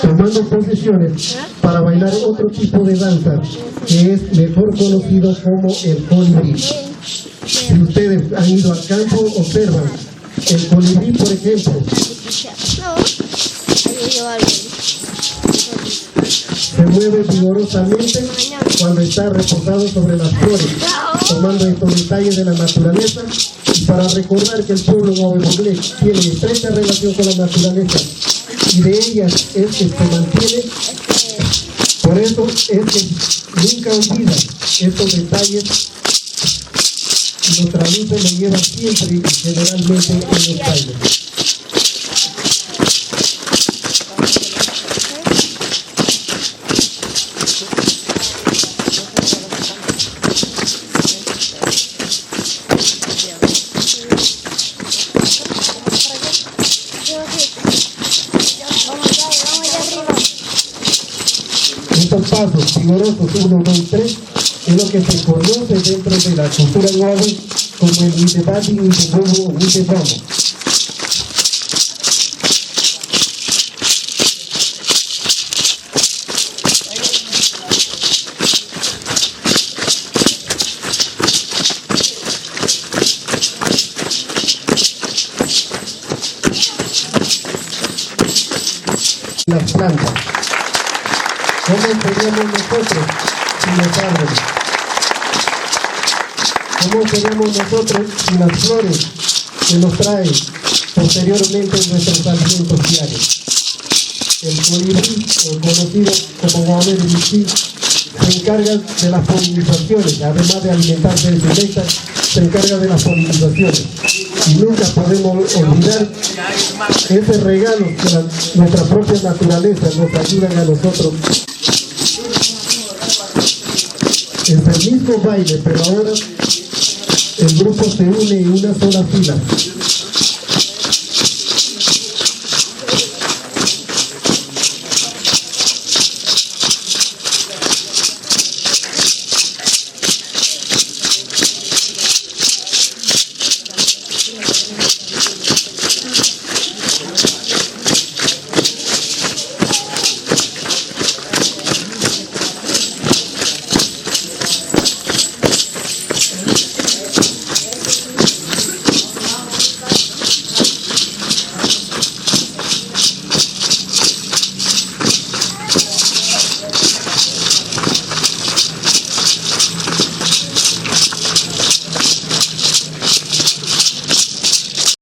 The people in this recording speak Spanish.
tomando posiciones para bailar otro tipo de danza que es mejor conocido como el colibrí. Si ustedes han ido al campo, observan el colibrí, por ejemplo, se mueve vigorosamente cuando está reposado sobre las flores, tomando estos detalles de la naturaleza, y para recordar que el pueblo guabebolé tiene estrecha relación con la naturaleza y de ellas es que se mantiene. Por eso es que nunca olvida estos detalles y los traduce, lo lleva siempre y generalmente en los bailes. Estos pasos vigorosos 1, 2, 3 es lo que se conoce dentro de la cultura guave como el Witebati, Witebobo o Witebobo. Las plantas. ¿Cómo seríamos nosotros sin los árboles? ¿Cómo seríamos nosotros sin las flores que nos traen posteriormente nuestros alimentos diarios? El colibrí, o conocido como guabebolé, se encarga de las polinizaciones, además de alimentarse de su néctar, se encarga de las polinizaciones. Y nunca podemos olvidar ese regalo que nuestra propia naturaleza nos ayuda a nosotros. Es el mismo baile, pero ahora el grupo se une en una sola fila.